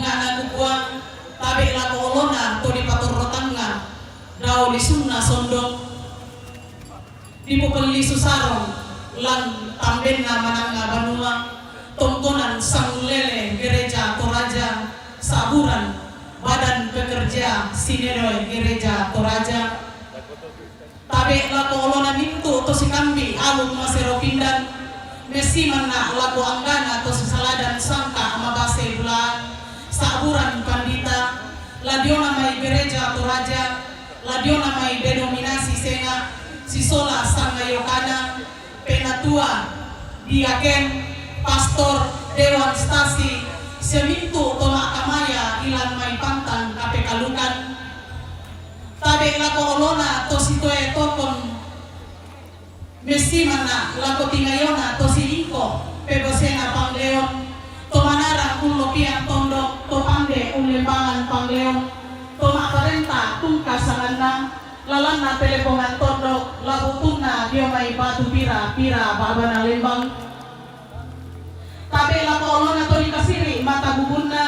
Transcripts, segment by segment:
ngana kukuang tabe la kolona to di paturotanga daw li sunna sondong di pupeli susarong lan tamben na mananga banua tongkonan sanglele gereja Toraja saburan badan pekerja sineroy gereja Toraja tabe la kolona mintu to sikambi alun masero pindan mesi mana laku anggana to sesaladan sangka mabase bulan saburan pandita ladiona mai gereja Toraja ladiona mai denominasi senga sisola sanga yokana penatua diaken pastor dewan stasi semintu tolak kamaya ilan mai pantan kape kalukan tabe lako olona to sitoe tokon mesi mana lako tingayona to silingko pebosena pangleon to manarang ulo piang tondok to pande ulembangan pangleon to makarenta tungka sanganna lalana telepongan tondok labutuna dia mai batu pira babana lembang tabe lako olona to dikasiri mata bubunna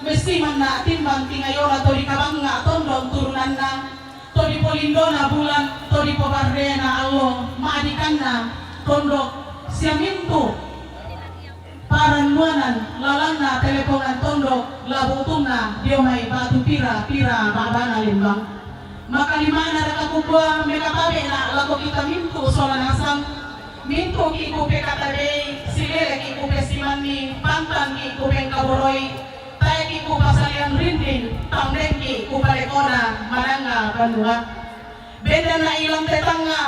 mesti mana timbang tingayona to dikabangga tondok turunanna to di polindona bulan to di pobardena allo maadikanna tondok siamintu parannuanan lalana telepongan tondok labutuna dia mai batu pira babana lembang maka limana raka kubwa meka tabe na lako kita mintu solanasang mintu ki kupe katabe silele ki kupe simani pantan ki kupe kaboroi tae ki kupa salian rindin tamden ki kupa lekona mananga bandua beda na ilang tetanga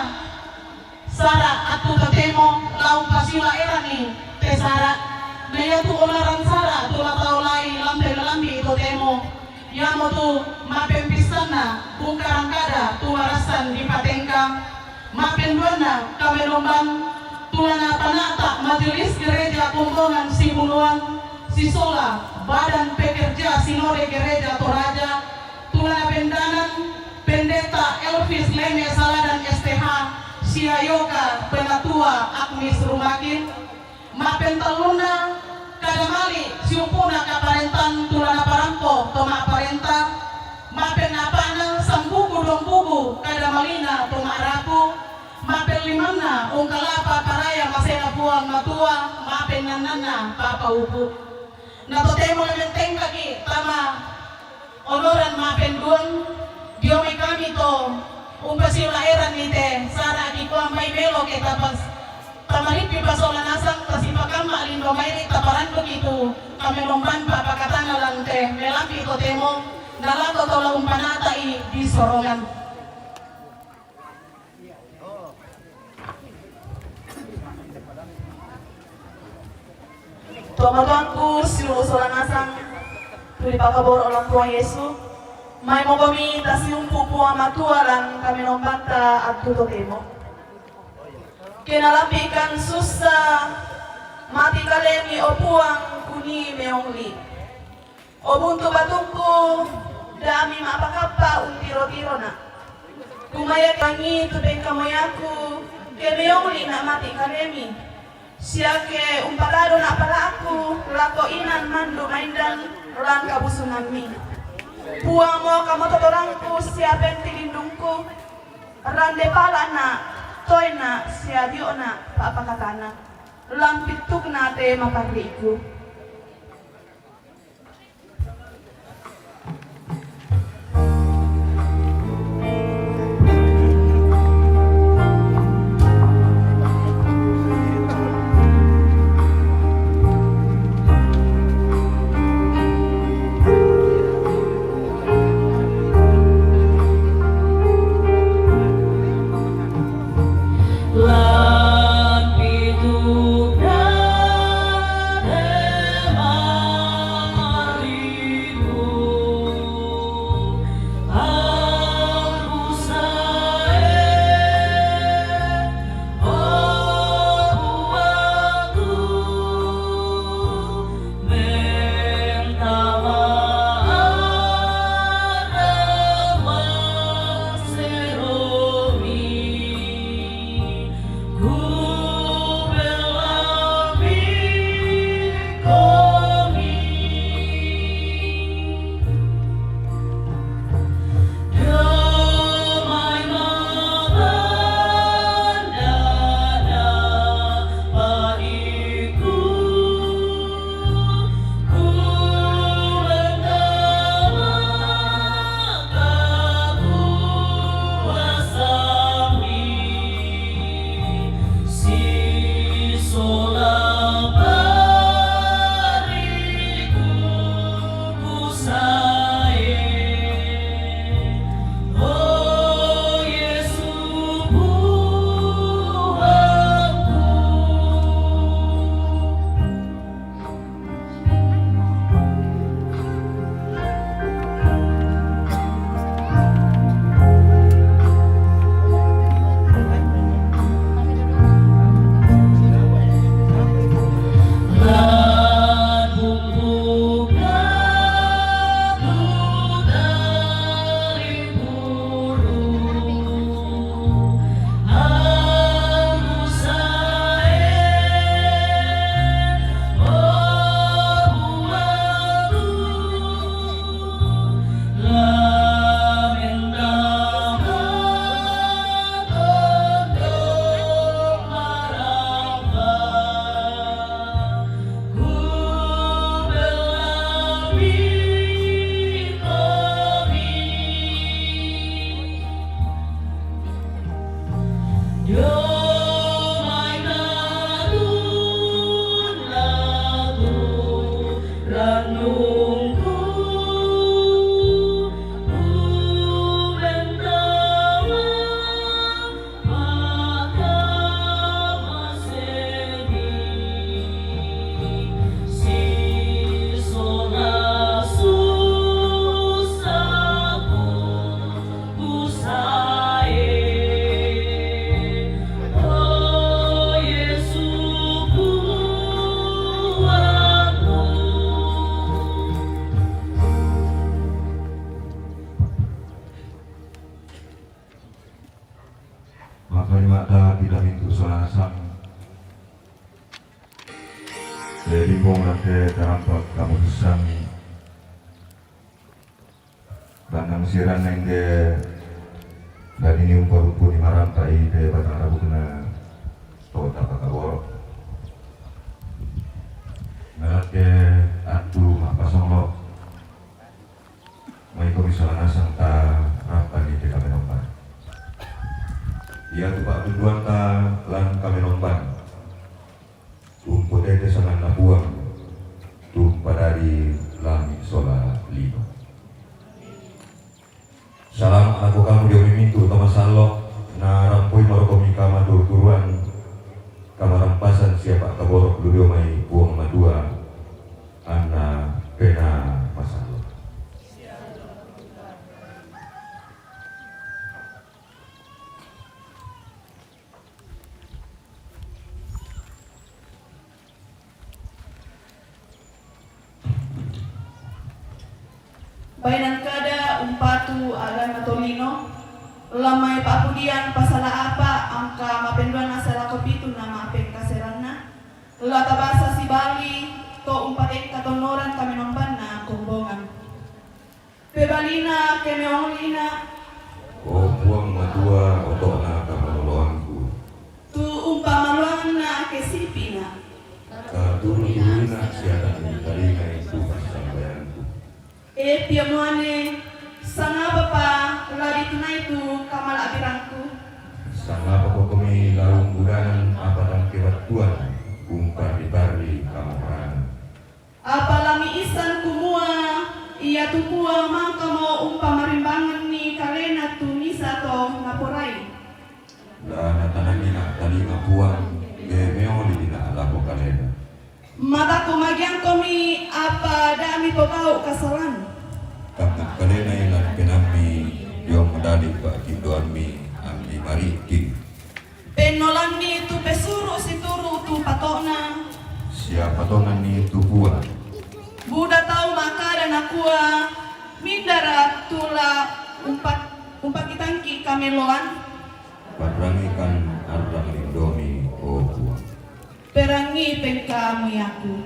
sara atu tatemo lau pasila erani tesara naya tu olaran sara tu lataulai lambe lambi itu temo yamo tu mapempisana bungkarang kada tu warasan di patengka mapenduana kamenomban tulana panata majelis gereja kumbongan simuluan sisola badan pekerja sinore gereja Toraja tulana pendanan pendeta Elvis Leme Saladan STH Siayoga penatua Agmis Rumakin mapentaluna kadamali siupuna kaparentan tulana parampo toma parenta mapen apana sambuku dombuku kadamalina toma raku mapen limana ungkalapa paraya masena puang matua mapen nanana papa upu nato temo lementeng kaki tama onoran mapen duang diome kami to umpasi lahiran nite sara di kuang may melo kita pas tamarit pipasola nasang tasipakam malindo mairi taparan begitu kami lomban papakatana lante melampi to temo nalato to laumpanata di sorongan Tuamatuanku sinusola nasang tuli pakabor orang tua Yesu may mo kami tasiumpu po amatualan kami lombanta at tuto temo kinalapikan susa mati kalemi o puang kuni meongli o buntu batungku dami mapakapa untiro-tiro na kumaya kangi tubeng kamoyaku ke meongli na mati kalemi siya ke umpalado na pala aku lako inan mandu maindan rolan kabusungan mi puang mo kamototorangku siya pentilindungku rande pala na toy na siya diyo na papakatana lampituk na te mapagriku Lampituk na Lelingkong nate terampak kamu sesang Banang siran neng de dan ini umpar-umpur di marantai de batang rabu kena tota pakaworo ngerake atu makasong lo may komisalan asang ta rapan di kami nomban iya tu pak tujuan ta lan kami nomban tumpo dede sangan nabuang tumpa dari langit sola lima. Salam aku kamu di mintu tama salok na rampoi marokomi kama turuan kama rampasan siapa kaborok dulu mai buang madua anna pena masalo. Bainan kada umpatu agan matolino lamay paapudian pasala apa angka mapenduan asala kopitu na maapeng kaseranna latabasa si Bali to umpatek katonoran kami nomban na kumbongan pebalina kemeonglina O buang madua otok na kamaloloanku tu umpamaluan na kesipina katuru-turuna siatan dari itu pasambayanku piamuane sanga pa lari tunai tu kamal abirangku sanga papokomi larung budanan apadang kewat tuan umpar di bari kamoran apalami isan kumua iya tukua mangka mo marimbangan ni kalena tu misa to ngaporai dan tanangina talinga puang gemeoli dina lapo kalena mata kumagian komi apa dami pokau kasalan kapten kalena ilan penami yung medali pak kindoan mi amli mari king penolan ni tu pesuru si turu tu patokna siapa tongan ni tubuan buda tau maka dan akua mindara tula umpat kitangki kameloan padrangikan arang lindomi o buang perangi pengkamu yaku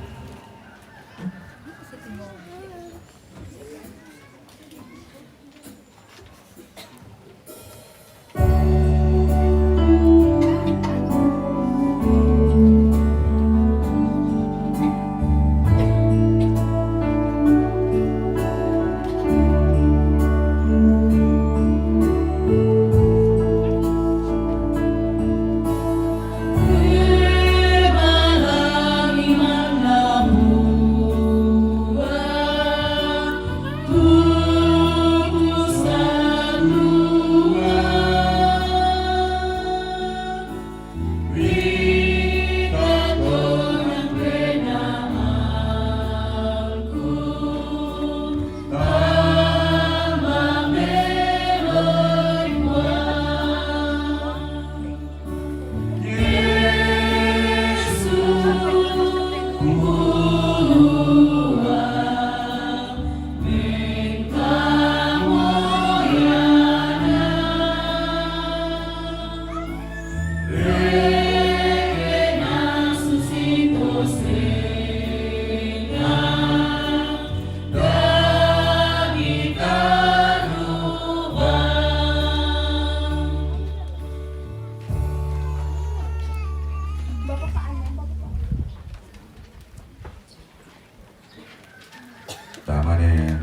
tamane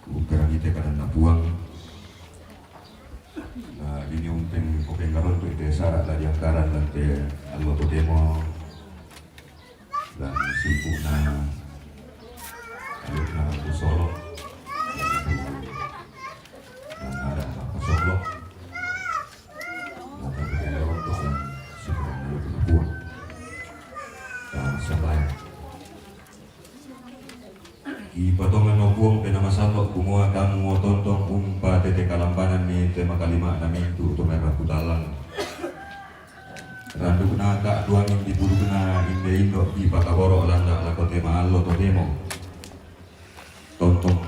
ukara kita kada nabuang na ini umpeng kopeng karon tu desa la diangkaran lante alwa demo dan sibuk na aluk na kusolo dan ada pasolo maka kita untuk sibuk na nabuang dan sabay ipatongan no buong pinamasalok kumuha kang mo tontong umpa tete kalambanan ni tema kalima namin tu merah putalang randu kena kak duangin di buru kena inde indo di pakaboro landa lako tema allo to demo tontong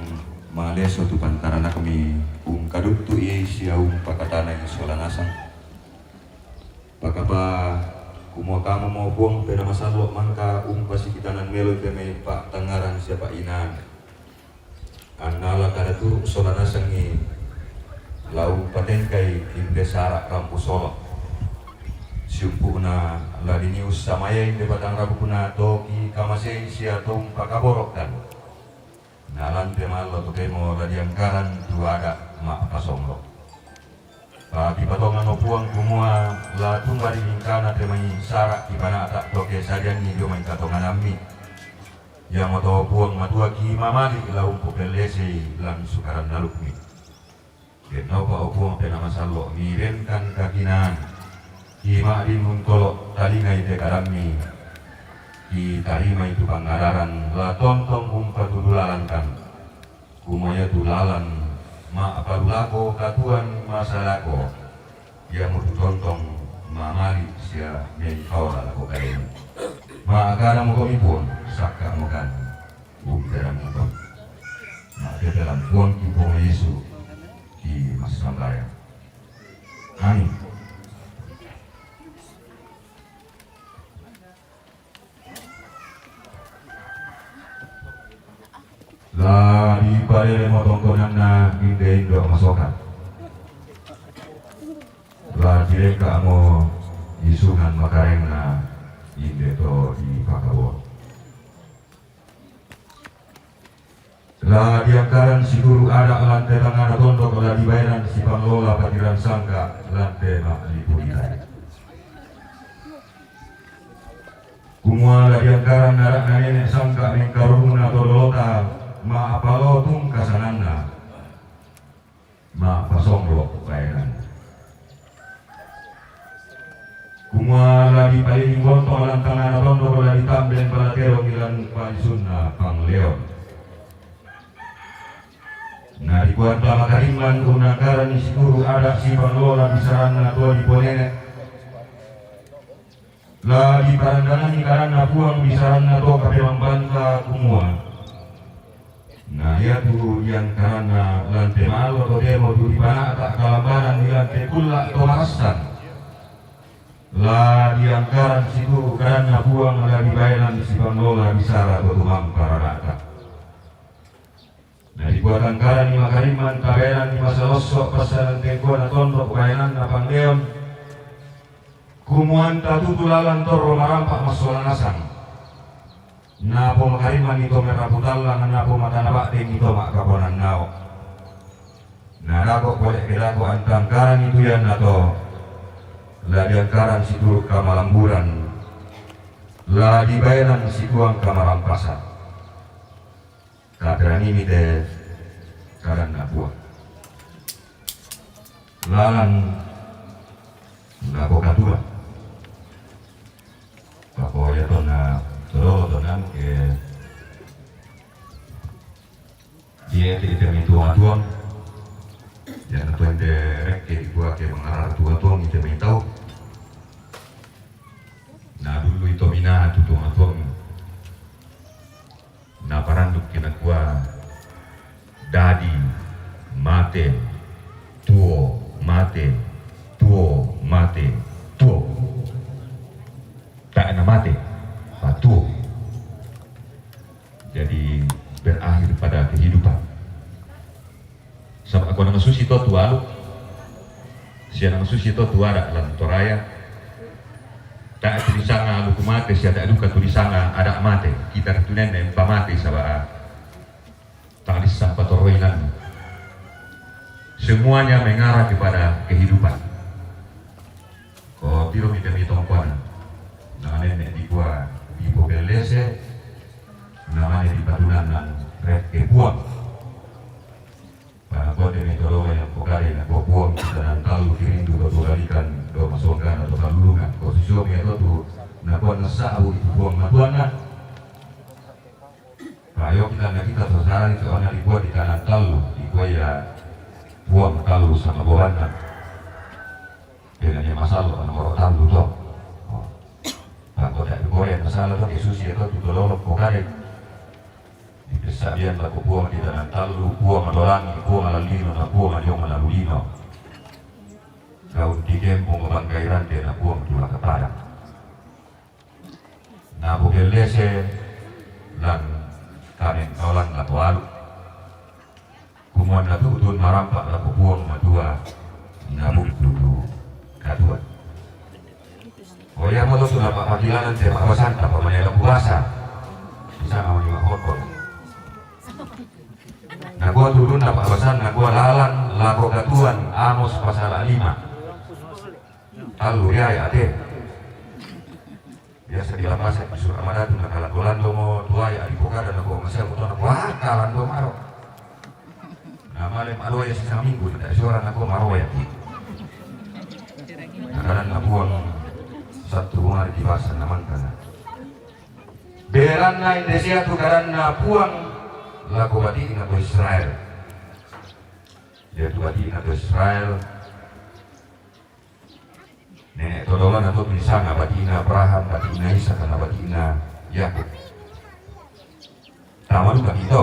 maleso tu pantarana kami kadut tu siya pakatana yung solanasang pakapa Kumua kamu mau buang pena masalok mangka umpasi kitanan melo peme pak tangaran siapa inan. Anala kada turuk solana sangi lau patengkai imbe sarak rampu solo. Siumpuna ladinius samaya imbe batang rabu kuna toki kamasei sia tom pakaborok dan. Nalan temalo tokemo ladiangkaran tuada mak pasonglo. Di patongan opuang kumua la tumbari lingkana temai sarak di mana tak toke sajan ni dio main katongan ami. Yang moto opuang matua ki mamali la umpo pelese lan sukaran nalukmi. Kenau pa opuang pena masalo mirenkan kakinan. Ki ma'din untolo talingai te karami. Ki tarima itu pangararan la tontong umpatudulalan kan. Kumaya tulalan ma apalako katuan masalako yang mutu tontong mamari sia mei kaula lako kain ma agara mo kami pun saka mo kan dalam mo ma dalam pun ki po Yesu ki masambaya amin. La di pare motong konan na inde indo masokan. La direka mo isungan makareng na inde to di pakabo. La diangkaran si guru ada lantai tangan tondok la dibayaran si panglola patiran sangka lantai mak lipulitai. Kumua la diangkaran narak nenek sangka mengkaruna todolota ma apalo tung kasanana ma pasonglo bayaran kumua lagi paling gonto lantangan rondo lagi tambeng balatero milan palisunna pangleon na dibuat lama kariman unakaran isikuru ada si panglola bisarana tua di ponene la di parandangan karana puang bisarana to kapemang banta kumua. Nah ya tu yang karena lantai malu atau demo tu di mana tak kalambaran di lantai pula atau marasan lah di angkaran situ karena buang ada di bayaran di Sipanglola bisara atau tumang paranata. Nah dibuat angkaran di makariman kabayaran di masa losok pasal lantai kuana tondok bayaran napang leon kumuan tatu tulalan toro marampak masolan nasang. Na po makariman ito meraputalang na po matanaba din ito makaponan nao. Na dako boleh kedako antangkaran itu yan na to. La diangkaran si turuk kamalamburan. La dibayaran si kuang kamarampasan. Kadrani mite karan na buah. Lalan na po katuan. Pakoya to na Toro donan ke dia itu tuan yang tuan derek ke gua ke mengarah tuan itu tahu. Nah dulu itu mina tuan nah paranduk kena gua dadi mate tuo mate tak enak mate patuh jadi berakhir pada kehidupan. Sebab aku nama susi to tualu, siapa nama susi to tuara lan toraya. Tak tulisanga luku mate, siapa tak duka tulisanga ada mate. Kita tunen empa mate sabah tak disapa toroinan. Semuanya mengarah kepada kehidupan. Kau tiro kita mitong kuana, nah nenek di gua ibu belese namanya di patunan dan red kebuang pada kode metode yang pokari na buang kita dan talu kirindu atau balikan do masukkan atau talungan posisi metode tu na kuat nasau itu buang matuana ayo kita selesai soalnya dibuat di kanan talu dibuat ya buang talu sama bawahan dengan yang masalah nomor talu tu kalau tak digoyang masalah tu Yesus itu tutulolok pokare dipesabian laku buang di dalam talu buang adolangi buang alalino na buang ayong alalulino daun di kempung kebangkairan dia na buang tula kepadang na bugelese lan kanin kawalan la walu kumuan na tutun marampak la buang madua na bukdudu kadua oya mo to na papakilanan te makabasanta pamanela puasa bisa ngawani makokon na gua turun na pabasan na gua lalan lako katuan Amos pasal 5 lalu ya ade biasa dilapasan di surah Ramadan na kalakulan do mo tuay ari pokada na ko masel mo to na wah kalan do maro na malem aloy sa minggu na isura na ko maro ya kalan na buang satu hari di basan naman kana beran na Indonesia tu kalan na buang laku bati na to Israel dia tu bati na to Israel nenek todolan atau bisa nggak batina Abraham, batina Ishak, karena batina Yakub. Taman juga gitu.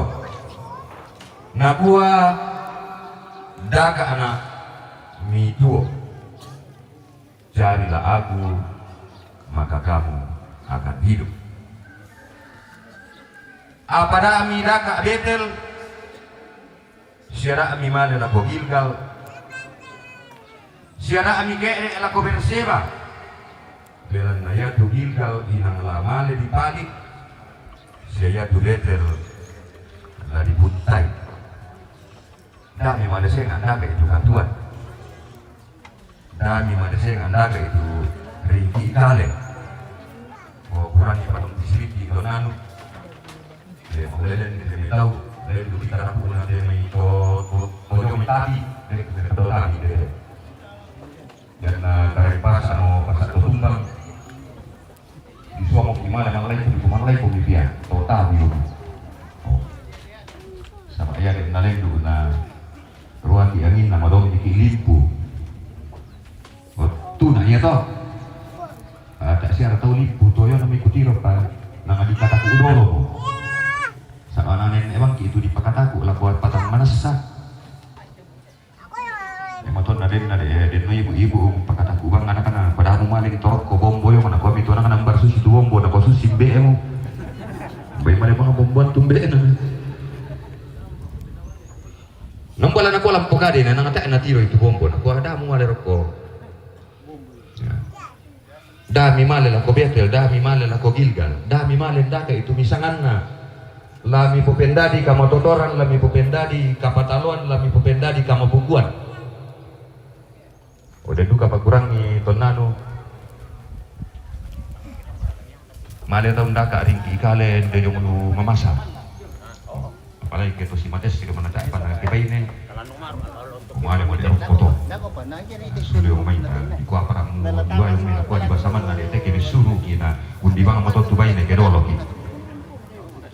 Nakua daka anak mituo. Carilah aku, maka kamu akan hidup. Apada ami daka Betel, siara ami mana nak Gilgal. Siara ami kene la ko Berseba belan na ya tu Gilgal inang lamale di palik sia tu Betel la di Buntai dami mana saya ngandaka itu katuan dami mana saya ngandaka itu ringki kale oh kurang ipadong disriti lo nanu de molelen de tahu de du kita puna de mai to mojo mitati de to tadi de dan dari pas ano pasal tumbang di suamo gimana yang lain di kumang lain pemimpin total yun sama ayah rin na lendo na ruang di angin na madong di kilimpo tu na niya to tak siya rataw limpo to yun na may kutiro pa nang adikataku udolo sa kananin ebang itu di pakataku lakuat patang manasa maton na rin na den no ibu-ibu pakataku bang anak-anak padahal mo maling torok ko bombo yung anak ko ito na kanang barsus itu bombo na ko susi be mo bay mali mga bomboan tumbe na nang pala na ko lampo ka din na ngata na tiro itu bombo na ko ada mo mali ko dami mali la ko Betel dami mali la ko Gilgal dami mali daka itu misangan na lami popendadi kamatotoran lami popendadi kapataluan lami popendadi kamabuguan udah duka pakurangi tonano male taun daka ringki kale de yung lu mamasa apalagi keto si mates ke mana tak pana ke baine male mo de foto studio main di ko apa kamu dua yang main ko di basaman na de ke disuruh kina undi bang moto tu baine ke dolo ki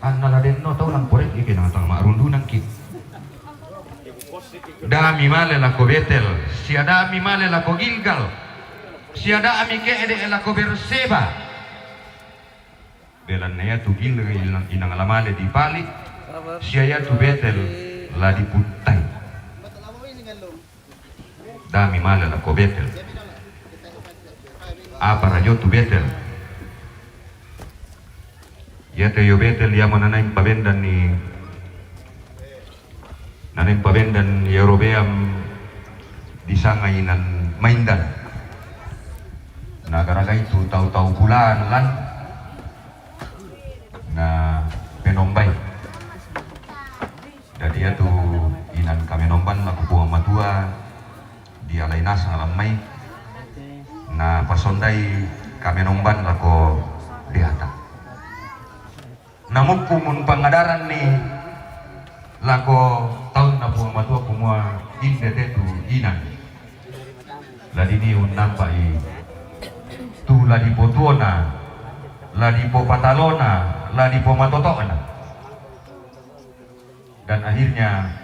anna la den no tau nang porek ke nang tang marundu nang ki dami male la ko Betel siada ami male la ko Gilgal siada ami ke ede la ko Berseba belan na ya tu Gilgal inang alamale di balik siaya tu Betel la di Buntai dami male la ko Betel apa rajo tu Betel ya te yo Betel ya mananaing pabendan ni naning pabendan Yerobeam disangainan maindan nagaraga itu tahu-tahu bulan lan na penombay jadi ya tu inan kami nomban laku buang matua di alainas alamai na pasondai kami nomban laku diata namukumun pangadaran ni lako tahun na buang matua kumua indete tu inan ladi ni nampai tu ladi potuona ladi po patalona ladi po matotona dan akhirnya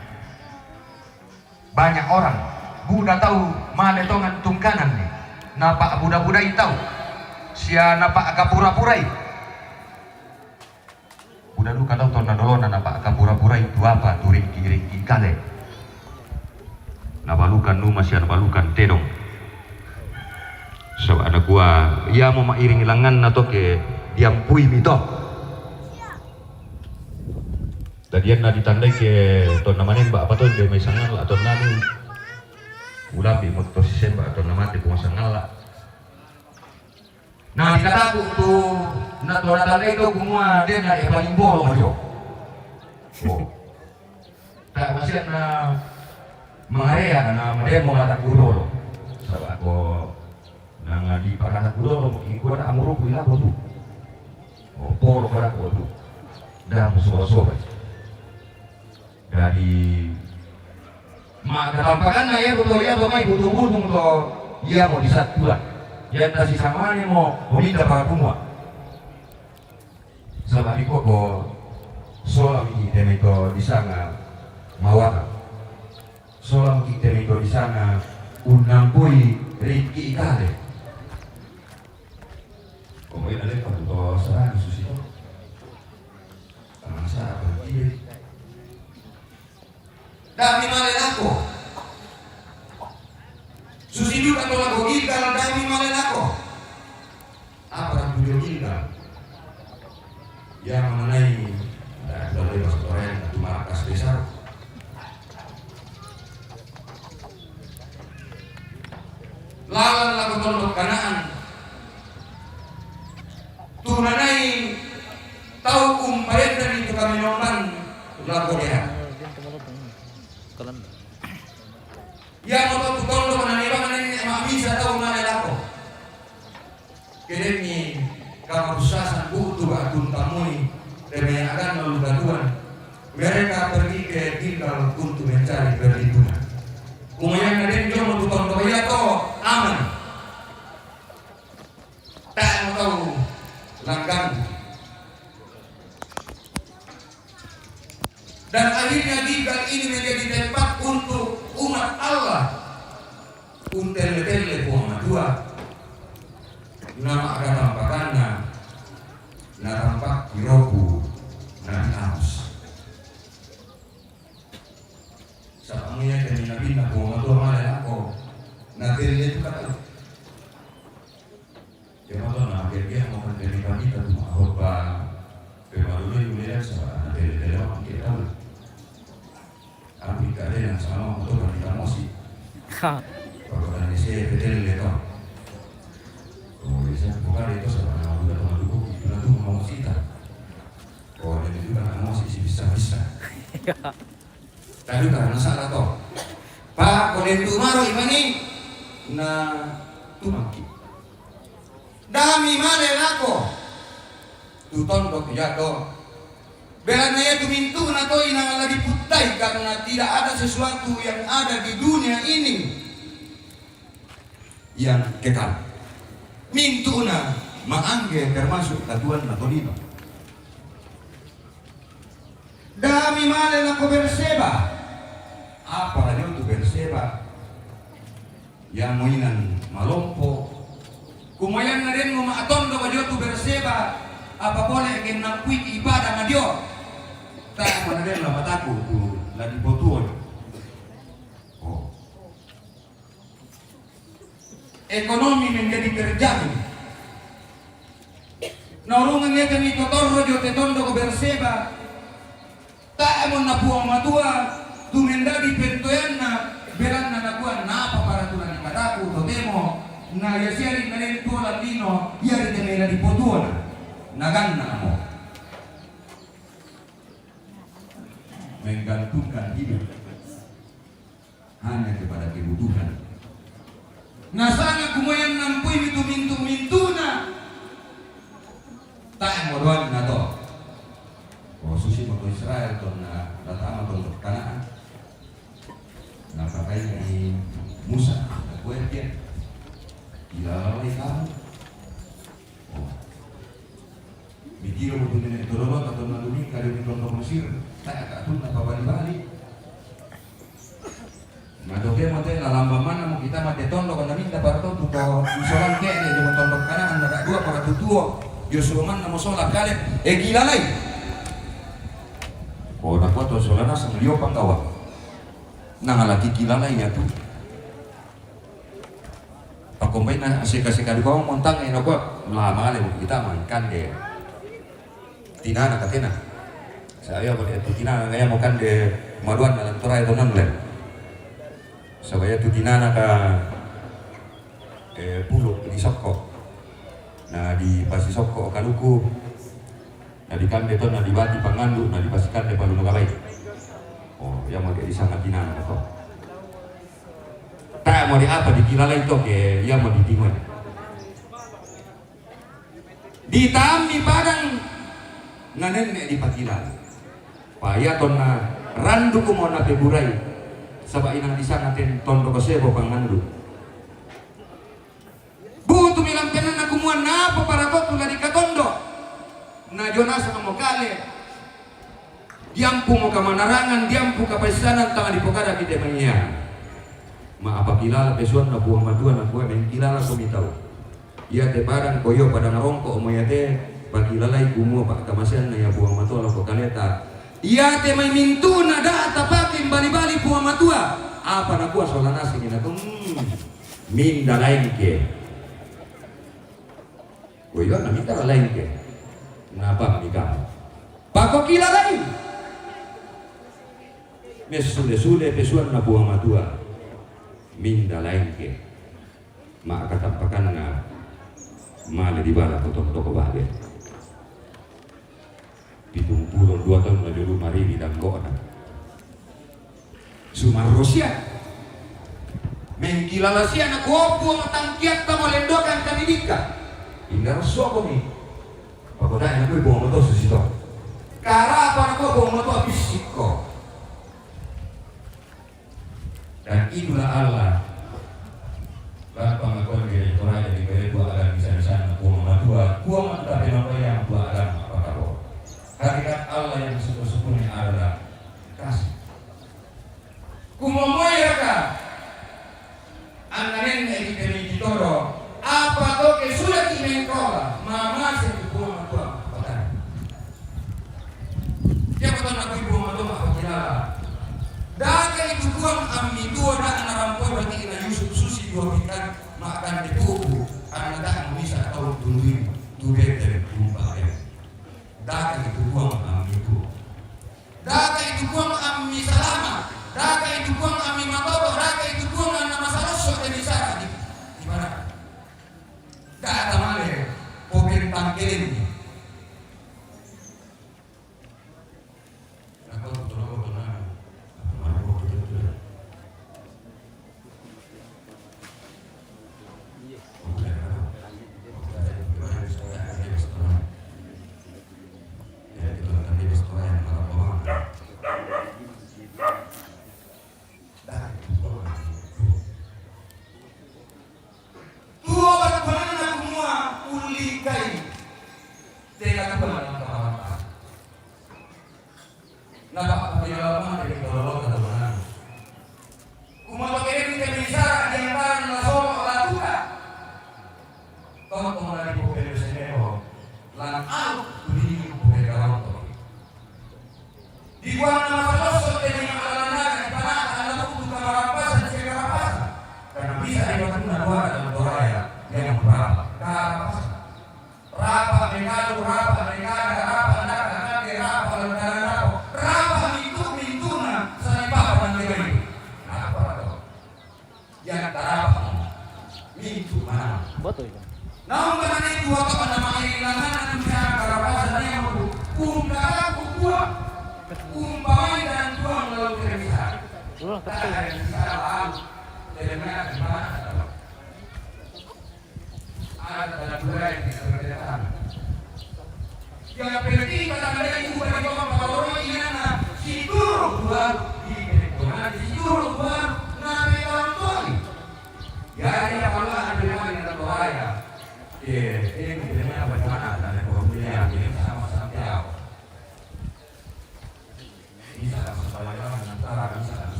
banyak orang budak tahu male tongan tungkanan ni napa budak-budak tahu sia napa agapura-purai udah lu kadang tahun nadolona napa agapura-purai itu apa tu ringki kale nabalukan nu masih nabalukan tedong so ada gua ya mau mairing ilangan atau ke diampui mito. Tadian na ditandai ke ton namanya mbak apa ton dia may sangal atau nanu ulapi mo to si semba atau namati kung sangal la. Nah dikataku tu na to natandai to kumua dia na paling bolong aja. Oh. Tak masih na mangarea na mademo na takudolo. Sabi ako nang di para takudolo iko na amuro ko ila ko tu. Oh polo para ko tu. Dah musuh-musuh. Dari katampakan na ya betul ya domai butuh-butuh to ya mau disatuan ya nasi sama ni mau minta para kumua sabi ko ko solam kita itu di sana mawaka solam kita itu di sana unampui rezeki ikale kau ini ada pada serang susito tangan saya berdiri dami malen ako. Susinod ako lang ko gilgal dami malen ako. Apa ang tuyo gilgal? Yang mengenai dari masuk orang yang tumakas besar. Lawan lagu tondok kanaan. Tunanay tahu kumpayan dari itu kami nonton lagu dia. Yang mau tutondo mananibangan ini mamisa tahu mana lako. Kedemi kamusasan butuh atun tamui demi akan lalu gaduan. Mereka pergi ke tinggal untuk mencari perlindungan. Kemudian ada yang mau tutondo ya to aman. Tak mau tahu langgang. Dan akhirnya tinggal ini menjadi tempat untuk umat Allah untel-tele buang dua nama akan tampakannya na tampak dirobu na naus sa amuya kami nabi na buang dua malay ako na tele itu kata kaya mo na kaya mo kan tele kami tatu mahal pa kaya maluloy ulihan sa tele-tele ang kita tapi keadaan yang sama untuk kita emosi. Kalau dari saya betul itu, kalau saya bukan itu sebenarnya udah teman dulu, itu tuh mau sita. Kalau ada juga emosi sih bisa. Tapi karena salah toh, Pak kalau itu maru imani, na tumaki. Dami male lako, tuton dok jatuh. Belanya itu mintu na to inang lagi putai karena tidak ada sesuatu yang ada di dunia ini yang kekal. Mintu na maangge termasuk katuan na tolino. Dami male na ko Berseba. Apa lagi untuk Berseba? Yang mainan malompo. Kumayan na rin mo maatondo ba diyo tu Berseba? Apa boleh yang nakuit ibadah na diyo? Tak mana dia lah mataku tu lagi botuan. Oh. Ekonomi menjadi terjamin. Naurungan niya kami totorro jo tetondo ko Berseba. Tak emon na buang matua tumendadi pentoyan na beran na nakuan na apa para tulan mataku totemo na yasiari na tu latino yari temela di botuan. Naganna mo. Menggantungkan hidup hanya kepada kebutuhan. Nasana kumayan nampui mintu-mintuna. Tak mau doang nato. Oh susi mau Israel tuh na datang atau Kanaan. Nah pakai dari Musa, gue dia. Gila lagi kamu. Oh. Mikir mau dunia itu loh atau naluri kalau di kelompok Mesir. Tak ada tuh apa balik. Madoke mate lalamba mana mau kita mate tondo kana minta para to tuto isolan ke dia cuma tondo kanan ada dua para tutuo Yosuman namo solat kale gila lai. Oh nak foto solana sang liyo pangkawa. Nangalaki gila lai ya tu. pakumbay na asika-sika ko montang ino ko lama le kita mankan de tina na katina saya ko de tina ngaya mo kan de maduan na lanturay to non le sabaya tu tina na ka pulo di sokko na di pasi sokko kaluku na di kan beton na di bati pangandu na di pasikan de palu ngalai oh yang mau di sangat tina na ko tak mau di apa dikilalai itu ke yang mau ditimui di tami padang nganen di pakilan paya tonna randu ko mo na peburay sabay nang disangatin tondo ko sebo pangandu buto milang penan na kumuan na apa para ko tula di katondo na Jonas mo kale diampu mo kamanarangan diampu kapaisanan tangan di pokada kita manya ma apabila pesuan na buang matuan na buang mengkilala ko mitaw iya te parang koyo pada ngarongko mo yate pakilalay kumo pa kamasan na ya buang matua ko kaleta iya te may mintu na data pakin bali-bali buang matua apa na kuha sola nasi ni na minda lain ke koyo na minda lain ke napa mikam pako kilalay mes sule pesuan na buang matua minda lain ke mak katampakan na male di bala potong toko bahagia 72 tahun na di rumah rini dan goona sumar Rusia mengkilala siya na kuopo ang tangkiat na malendokan kanidika hingga rasuako ni pagodayan na ko'y buong moto sa sito karapan ako buong moto abisik ko dan itulah Allah Bapa ngakuan dia Torah jadi kaya buah agama bisa-bisa buang matua tapi apa yang buah agama apa kau hakikat Allah yang sesungguhnya adalah kasih kumomoy ka ananen na ikikani ditoro apa to ke sudah kimenkola mama sa buang matua apa dia betul nak buang matua apa kilala daga itu buang ammi dua dan narampo berarti ina Yusuf susi dua pikan makan ditubu anak dah bisa tahu tundui tude dari tumba ya daga itu buang ammi itu daga itu buang ammi salama daga itu buang ammi matoba daga itu buang anak masalah so dari sana di mana daga male pokin tangkelin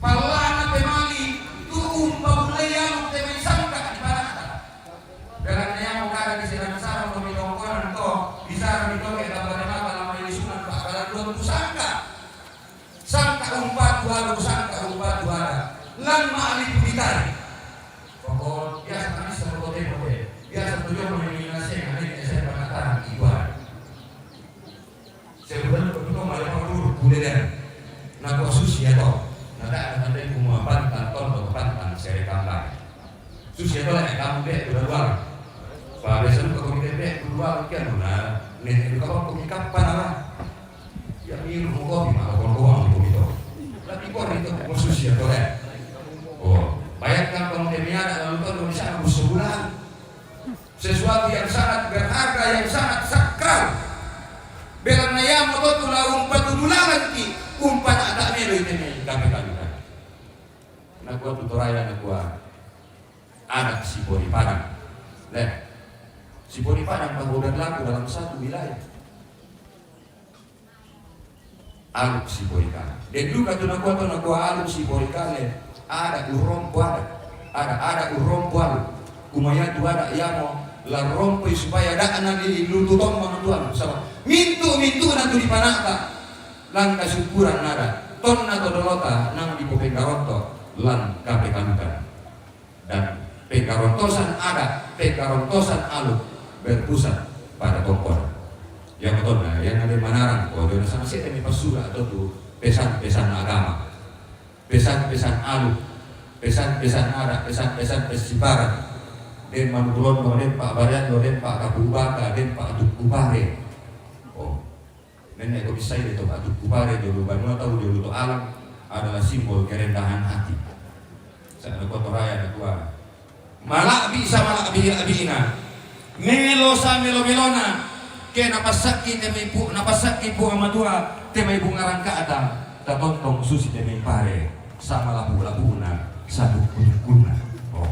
Pala batu ada kusangka batu ada lan maali ditarik pokok biasa kami seperti itu biasa tujuan mengingatkan ini saya mengatakan ibarat sebenarnya betul malah mau budaya nak susi atau nada ada kumua pantan ton pantan saya kamar susi atau kamu deh udah luar pak biasa kalau kita deh luar kan nah nih kalau komikap panah ya miru kopi mah kalau itu tapi kok itu khusus ya tuh oh bayangkan kalau dia ada lalu tuh bisa sebulan sesuatu yang sangat berharga yang sangat sakral belana ya moto tulah umpat tudulangan ki umpat ada melo itu nih kami nak gua tutoraya nak gua anak si Bori Padang leh si Bori Padang pagodan laku dalam satu wilayah aluk si Bori Kale dan juga tu nak gua aluk si Bori Kale ada urompo ada urompo kumaya tu ada yamo la rompo supaya ada nanti lututong mga tuan sama mintu nanti di panata lan kasukuran nada ton na todolota nang di penggaronto lan kapekanukan dan penggarontosan ada penggarontosan aluk berpusat pada tongkol yang betul nah yang ada manarang kalau dia sama sih demi pasura atau tuh pesan-pesan agama pesan-pesan aluk pesan-pesan ada pesan-pesan pesibaran den manutulon den Pak Barian den Pak Kabubaka den Pak Tukubare oh nenek kok bisa itu Pak Tukubare dulu bangun tahu dulu itu alam adalah simbol kerendahan hati saya kotoraya nak gua malak bisa malak abina melo sa melo melona ke napasaki temai pu amatua temai bunga rangka ada tatontong susi temai pare sama labu-labuna satu kuna oh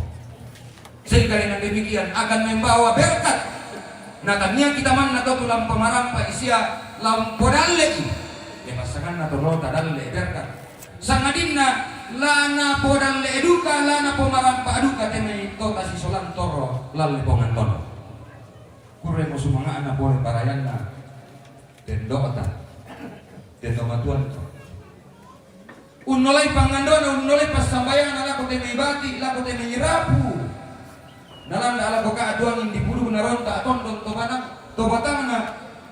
sehingga dengan demikian akan membawa berkat. Nah tadinya kita mana tahu tulang pemarampa isia lampu dalle. Ya pasangan atau nota dalle berkat. Sangadinna lana podalle eduka lana pemarampa aduka temai kota si solan toro lalle pongantono. Kure mo sumanga anak boleh parayanna. Den doota. Den domatuan. Unolai pangandono unolai pasambayan ala ko temai bati la ko temai rapu. Dalam ala boka aduang di bulu naronta tondong tobatang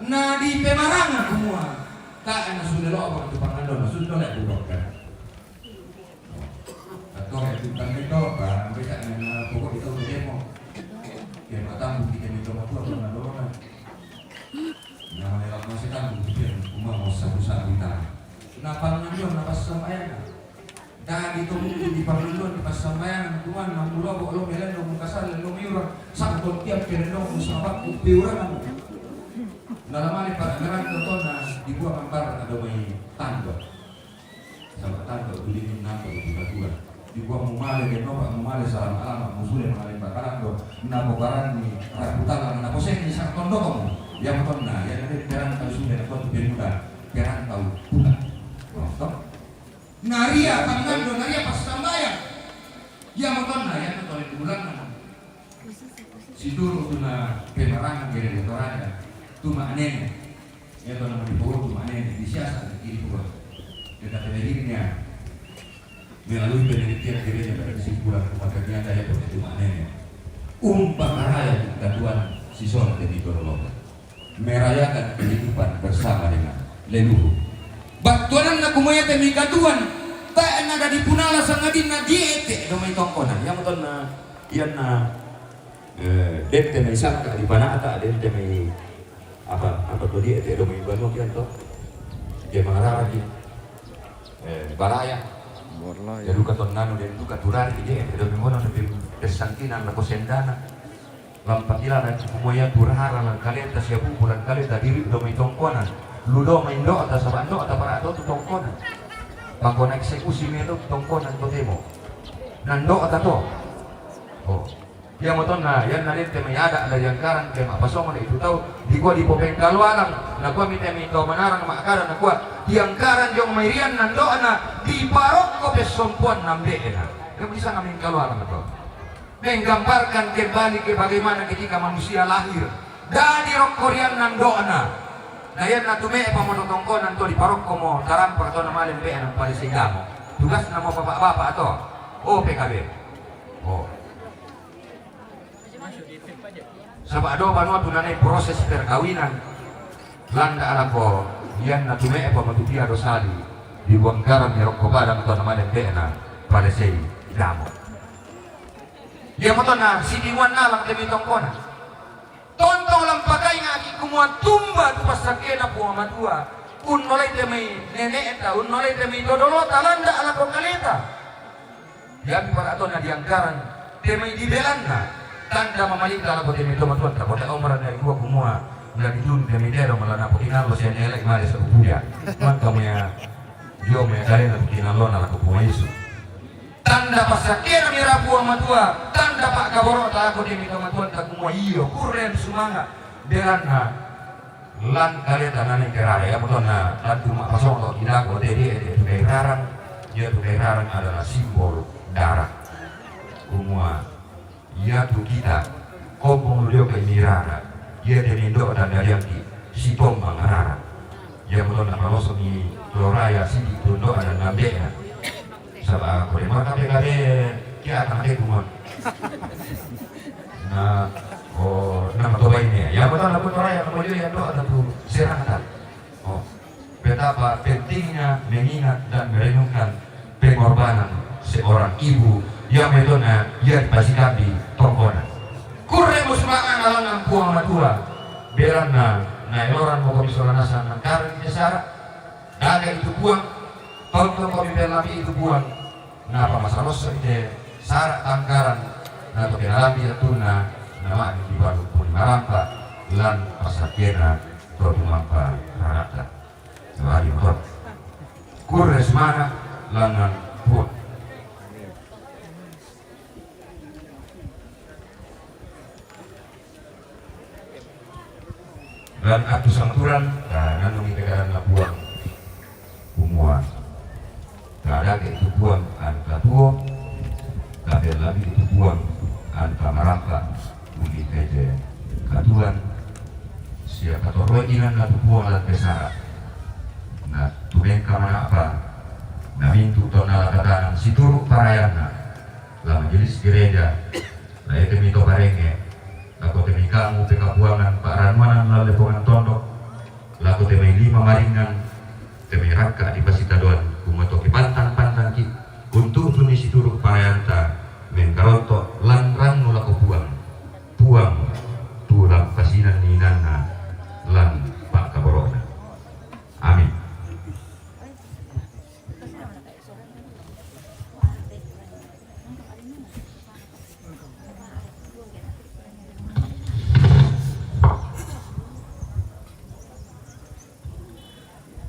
na di pemarangan semua tak ana sudah lo apa tu pangandon sudah lek buruk kan atau itu kan itu kan mereka na pokok itu demo yang matang kita minta matur na dorona na lewat masih tanggung dia cuma mau sabu-sabu kita napa ngandon napa samayana dah gitu di pamilon di pasambayan tuan nang pulau lo melen lo kasar lo miura sak kon tiap kereno usabak piura nang nalamani para ngaran totona di buah kampar ada mai tando sama tando beli nando di batua di buah mumale ke no mumale salam alam musule male bakarando na bokaran ni raputan na poseng ni sak tondo kamu yang tonna yang ada perang tahu sudah ko peruda perang tahu pula naria pangando naria pas sambayan ya moton na ya moton itu bulan na si dulu tu na pemarangan gere torada tu maknene ya to na dibawa tu maknene di siasa kiri pura kita penelitiannya melalui penelitian gereja pada kesimpulan kemakanya daya itu maknene raya ketuan siswa dari Dorolo merayakan kehidupan bersama dengan leluhur batuan na kumaya temi katuan tak ada di punala sangadin na diete domay tongkonan yang betul na iyan na dete may sangka di panata dete may apa to diete domay banok yan to dia mangararagi baraya ya luka tonnano dan luka turari dia domay mono na pesangkinan na posendana lampatila na kumaya turhara ng kaleta siya pupulan kaleta diri domay tongkonan ludo may ndo ata sa bando ata para ato tongkonan pagko na-eksekusi nito tongkonan to demo nando ata to oh yang moton na yan na rin may ada ala yang karang kay mapasong na ito tao di ko di po pengkalwalang na ko mite mito manarang maakaran na ko yang karang yung mayrian nando na di parok ko pesompuan namde na kaya bisa namin kalwalang na to menggambarkan kembali ke bagaimana ketika manusia lahir dari rok Korean nando na Na yan na tume pa mo tongkonan to di parok ko mo tarampa to na malim pe ang palisiga mo. Tugas na mo papa to. O PKB. O. Sa bado banwa tunanay proses perkawinan. Landa alam ko yan na tume pa matupia dosali di Wanggaran ni Rokko Badang to na malim pe na palisiga mo. Dia mo to na sidiwan na lang demi tongkonan. Tontong lang patay nga aki kumuha tumba tu pasakena po amadua. Unolay te may neneta, unolay te may dodolota, landa ala ko kaleta. Yan para ato na dianggaran, te may dibelan na. Tanda mamalita ala ko te may tumatuan, tapos na umaran na ikuha kumuha. Mula ditun te may dero, mala na po kinalo siya nielek mali sa kupuya. Man kamu ya, yo may kalena po kinalo na ala ko kumuha Yesu. Tanda pasakena mira po amadua. Tanda pak kaboro ta ako di mito matuan ta kumwa iyo kuren sumanga dengan na lan kaleta nane kerara ya betul na lan cuma pasong to tidak ko de tukai rarang dia tukai rarang adalah simbol darah kumwa ia tu kita kompong dia ke mirara dia demindo dan dari yang si tombang rara ya betul na kalau semi loraya si tundo ada nabe ya sabah ko de maka PKB kia akan ke kumon na nama toba ini ya betul lah betul ya kemudian yang doa tentu serahkan betapa pentingnya mengingat dan merenungkan pengorbanan seorang ibu yang metona ia dipasikan di tongkonan kurre musmangan alangan puang matua belana na eloran mo komisionan nasa ng karan desara daga itu buang tonton kami belami itu buang napa masalos ite syarat anggaran na to kinalami at na naman di baru pun marampa lan pasakena to tumampa harata sehari motor kurres mana langan pun dan atu sangturan nanungi tegaran labuang umuan ada itu buang angka tuo kabel lagi itu buang angka marangka budi keje katuan siapa toroi inan na buang alat besar na tubeng kamana apa na mintu tona katanan situru parayana la majelis gereja la ete mito barenge la ko temi kamu pekabuangan paranuanan la lepongan tondok la ko temi 5 maringan temi raka di pasitadoan kumatoki pantang ki untuk tuni situru parayanta mengkaronto langrang nula ko buang tulang pasinan ninana lan pak kaborona amin.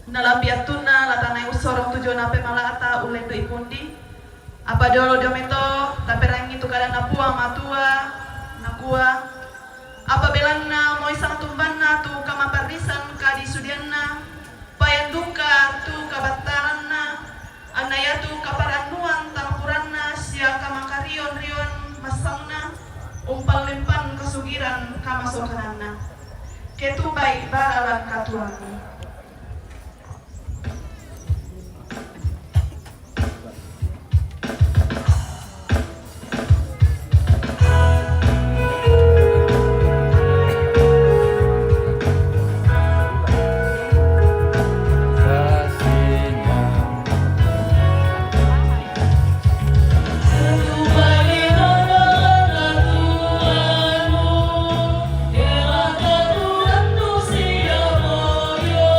Nalapiatuna latanay usorong tujuan ape malata ulen do ipundi apa dolo domito taperang itu kada napuang matua nakua apa belanna mo isang tumbanna tu kamaparisan kadi sudianna payanduka tu kabattaranna anaya tu kaparanuan tampuranna sia kamakarion rion masangna umpal limpan kasugiran kamasokananna ketubai baralan katuanna. Yo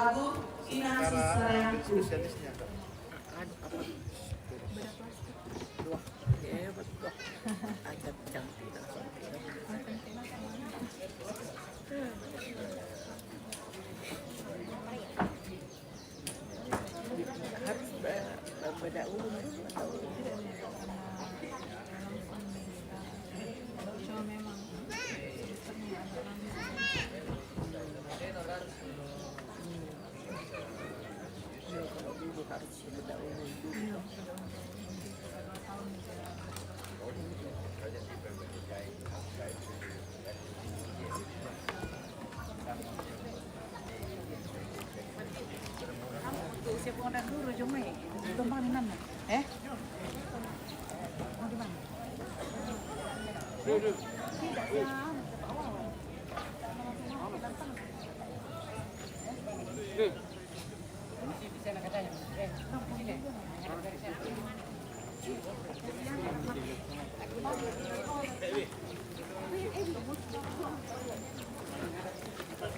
lagu Inasi Sayangku. spesialisnya Kak. Harus beda ulun dulu atau tidak? Cuma memang sistemnya agak kalau dulu harus beda ulun dulu. Siap ada dulu cuma itu mana mana? Mau di mana? Tidak siap.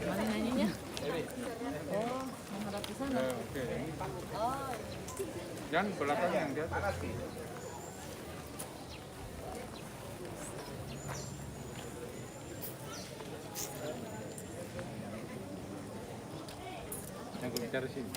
Mana nyanyinya? Oh, menghadap ke sana. Oke. Oh, Jangan belakang yang dia. Yang gue bicara sini.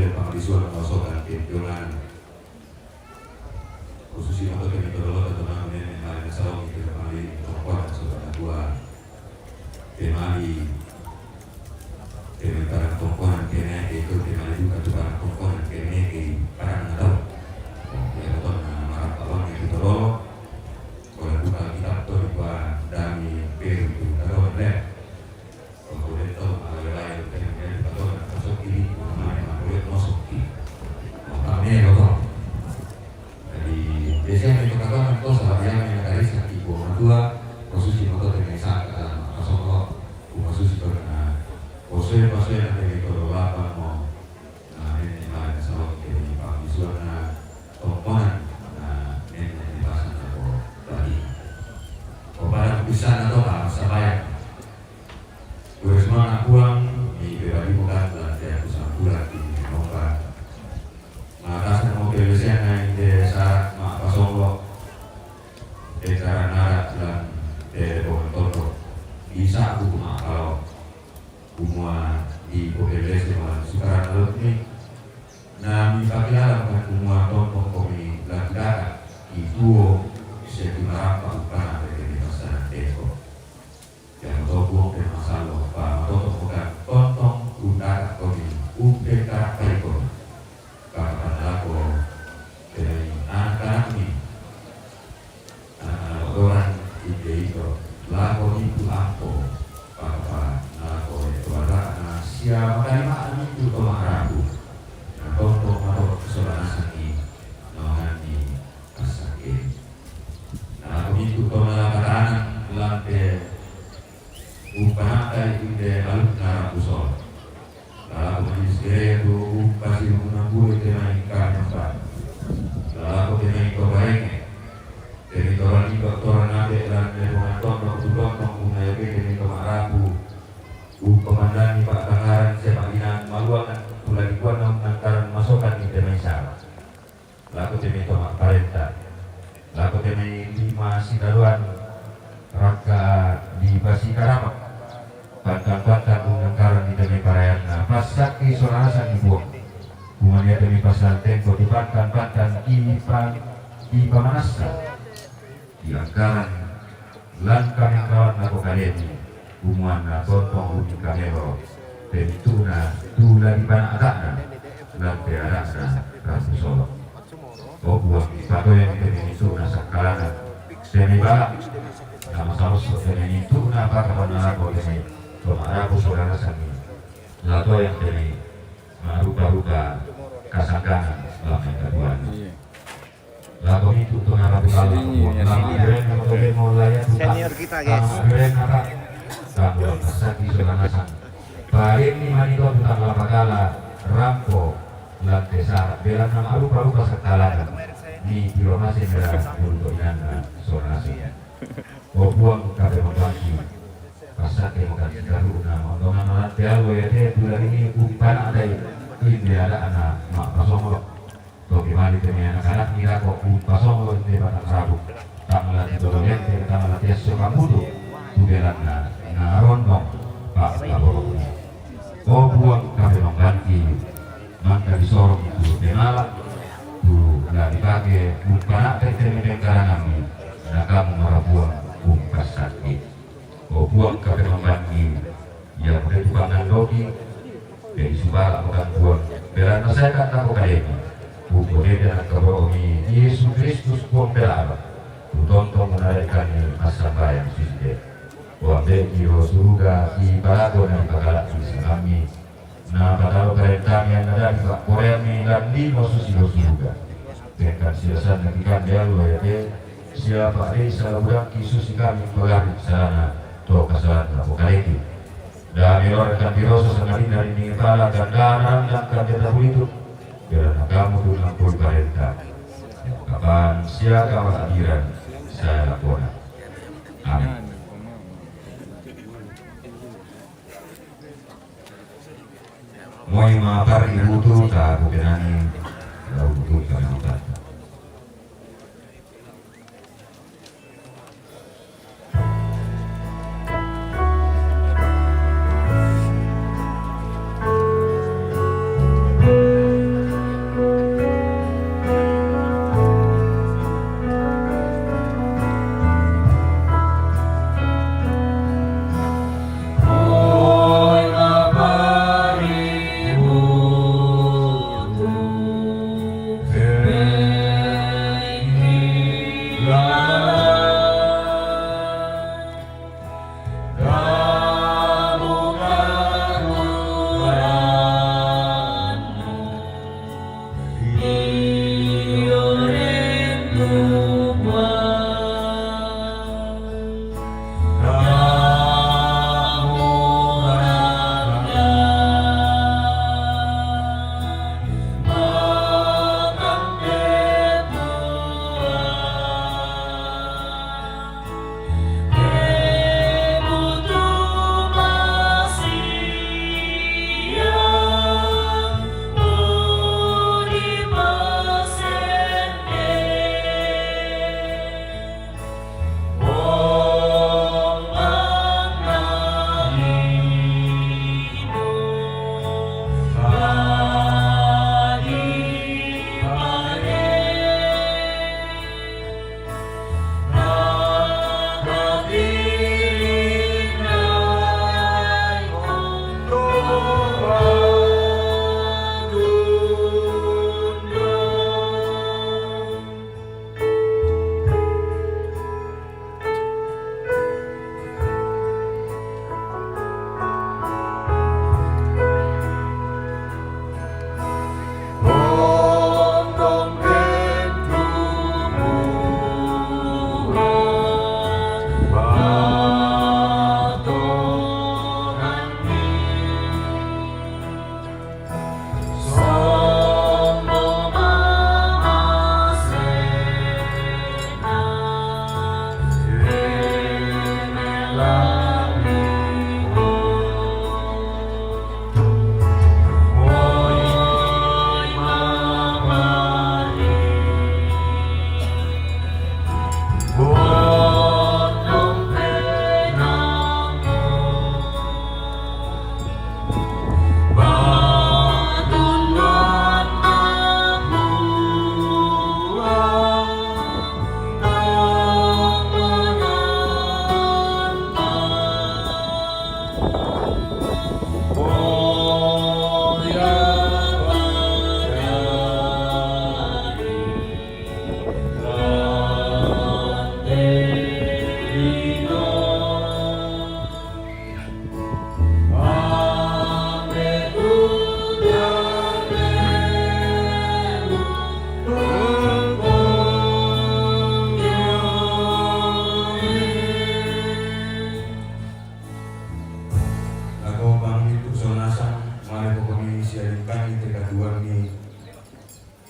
Pembeli pengisuan masokan kemjunan khususnya untuk metodologi tentang ini hari salong itu kembali perempuan saudara dua kembali kementerian perempuan kene itu kembali juga tukang perempuan kene di karang atau ya betul marah abang itu tolong kalau buka kitab tuh dua dami peru itu taruh deh kemudian itu lain kemudian betul masuk ini namanya boleh masuk di kami betul jadi biasanya itu kata itu sahabat yang dari segi dua khusus itu dengan sangat masuk khusus itu dengan khusus yang dari lapan mau ini lain salon ini pengisuan komponen ini dipasang ke tadi kepada keputusan atau bahasa bayar gue semua anak pulang di pribadi bukan dan saya pusat pulang di Nomba maka mobil biasanya di desa Mak Pasonglo desa Narat dan di Bontoto bisa aku kalau semua di mobil biasa sekarang lalu ini nah bagi alam kan semua tonton komi dan darat itu sekitar bukan dari pasar Eko yang toko dan masalah pak tonton bukan tonton udara komi udah karakter Eko kapan aku dari anak-anak ini anak-anak orang ide itu lagu itu aku apa lagu itu ada siapa kali mak itu kemarahu tonton atau kesalahan sakit mengalami sakit lagu itu kemarahan lantai upah itu dia lalu nara pusol lalu menjadi itu pasti menambah dengan ikan yang baik lalu dengan ikan baiknya dari orang itu orang nabe dan dari orang tonton punya dengan kemarahu pemandang Pak Tangaran Sepakinan maluangan mulai dibuat antara masukan di Indonesia laku demi tomak parenta laku demi 5 sidaruan raka di Basi Karamak pantang-pantang mengangkaran di demi parayana pasaki sorasan dibuang bumannya demi pasal tempo di pantang-pantang di pamanasa di angkaran langkah yang kawan laku kalian umuana tonton uji kamero tentuna tula di bana adakna lantai adakna kasu solo buah pato yang ini tuna sakalana seni balak nama salusu ini tuna apa kapan aku ini pemaraku saudara sani lato yang ini rupa-rupa kasangkana lama kaduan lato itu tuna rabu kalu senior kita guys Sambal Asaki Sulanasan Baik ni manito tentang lapakala Rampo Lantesa Bela nama rupa-rupa sekalanan Di kilomasi merah untuk inana Sulanasan Buang kabe membagi Pasake makan sikaruna Mondongan nanti alwe ya bulan ini bukan ada ini ada anak mak pasonglo Toki mali temi anak-anak nira kok pasonglo di batang rabu Tak melatih doloriente Tak melatih sokamudu Tugelanna Rondong Pak Prabowo buang kafe mengganti maka disorong itu denala dulu nggak dipakai bukan ada yang karangan nah kamu marah buang bungkas sakit buang kafe mengganti yang udah tukangan dogi dari subala bukan buang berana saya kata aku kayak ini buku dia dan kebohongi Yesus Kristus buang berapa tonton menarikan masa bayang sisi wabeki surga ibarago na ipagala kami na patalo kami yang ada di Korea dan di susilo surga dengan silasan nakikan dialo ya siapa salah Yesus kami pelari sana to kasalan apokalipti dan melorkan biroso sanadin dari ningpala gandaran dan kandida itu karena kamu tulang pun parenta kapan siapa hadiran saya laporan amin. Moi mapari butuh tak bukanani lau butuh kami tak.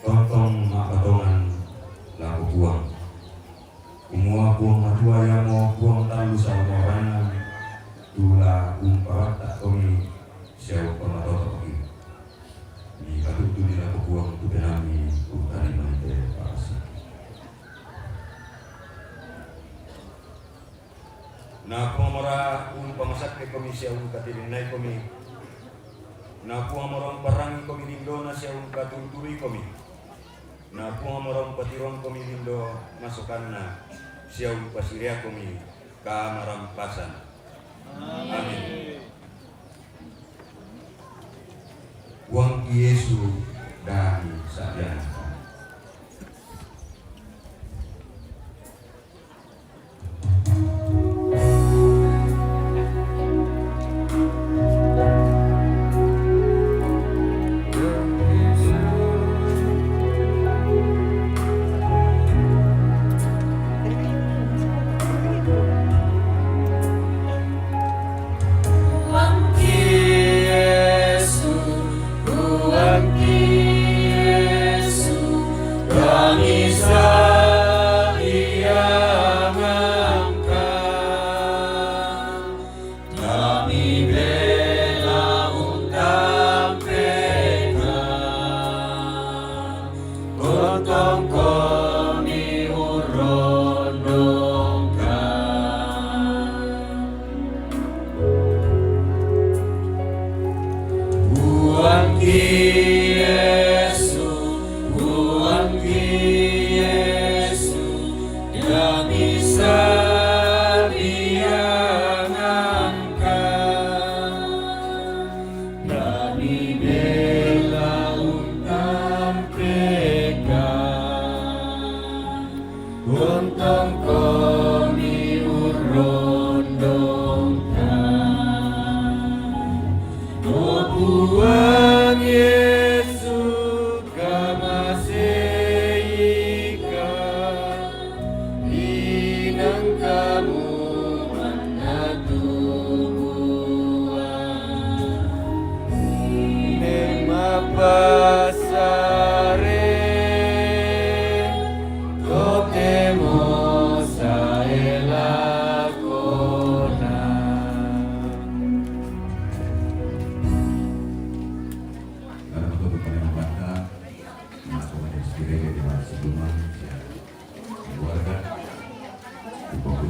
Tontong makatongan laku buang. Umua buang matua yang mau buang talu sama orang tula umpah tak kami siapa pematoto lagi. Di katut tu di laku buang tu benami utari mante pasi. Na pemora pemasak ke komisi au katirin nai komi. Na pemora parangi komi lindo na siau katuturi komi. Na pemora patirong komi lindo masukan na siau pasiria komi kamarampasan. Amin. Wang Yesu dan sadana.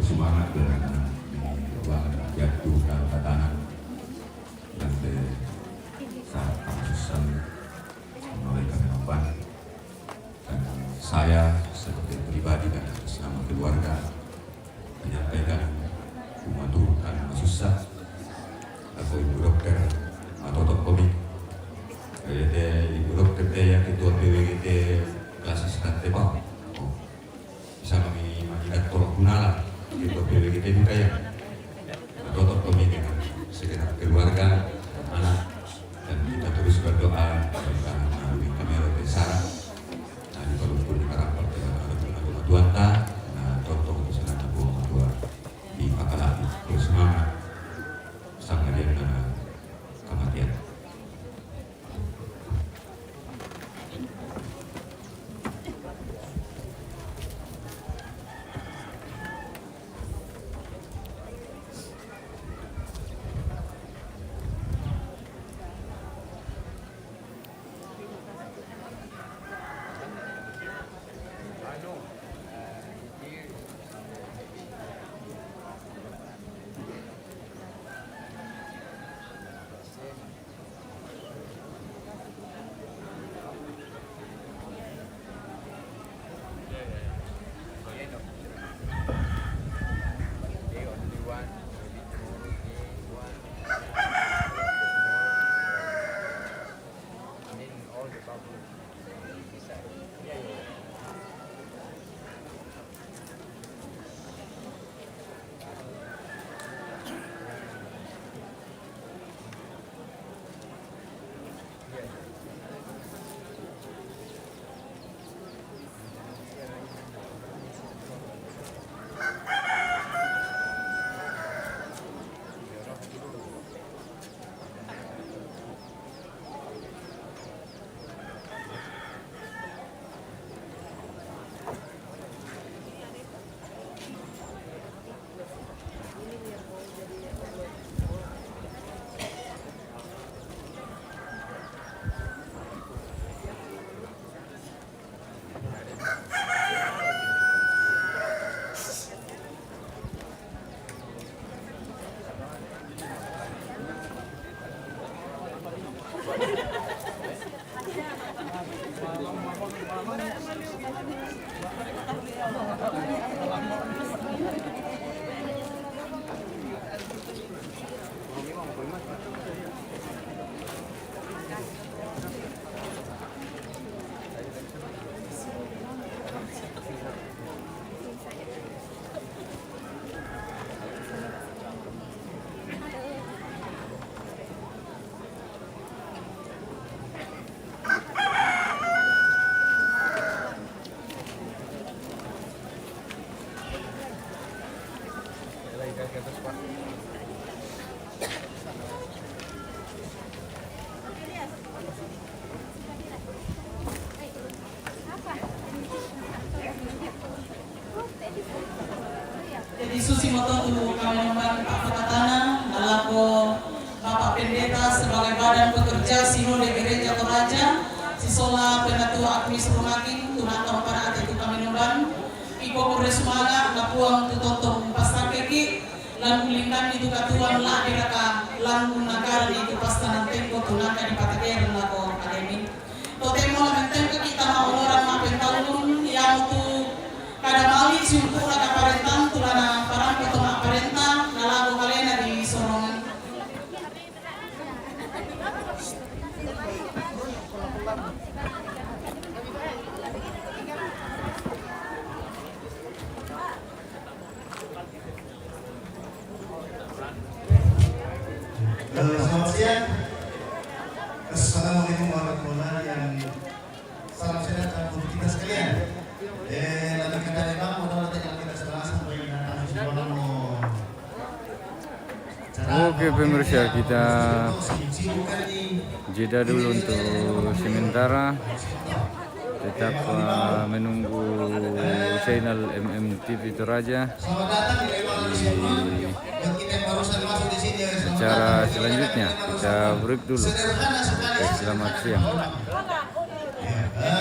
Semangat dan jatuh dalam tatanan dan saat kawasan mulai kami nampak dan saya sebagai pribadi dan bersama keluarga menyampaikan mematurkan susah atau ibu dokter atau komik ibu dokter yang ketua PWGT kelas asisten tebak bisa kami mengingat tolong gunalah ketua PWGT juga ya atau komik dengan segenap keluarga anak dan kita terus berdoa berikan melalui kamera besar nah di Palembang di Karampar dengan Tuhan nah contoh untuk senang buang tua di Pakalati terus semangat sang hadiah dan kematian. Jadi Susi Moto tu kami membantu Pak Fakatana nalako Bapak Pendeta sebagai badan pekerja Sinode Gereja Toraja, Sisola Penatua Agnes Rumaking, tunatang para ati tu kami membantu Ipo Kores Sumaga, Napuang tu Totong Pastor Keki, lan ulingkan itu katuan la diraka lan nagar itu pasta nantenko tunaka di Pataker lako akademi. Totemo lamenteng kita mau orang mapentahun yang tu kada mali simpura ka parentang tulana parang ito mga parenta nalago kalena di sorongan. Selamat siang. Assalamualaikum warahmatullahi wabarakatuh. Salam sejahtera untuk kita sekalian. Lalu kita memang modal yang kita sebelah sampai datang semua mau. Oke pemirsa, kita jeda dulu untuk sementara. Tetap menunggu channel MMTV Toraja di acara selanjutnya. Kita break dulu. Oke, selamat siang.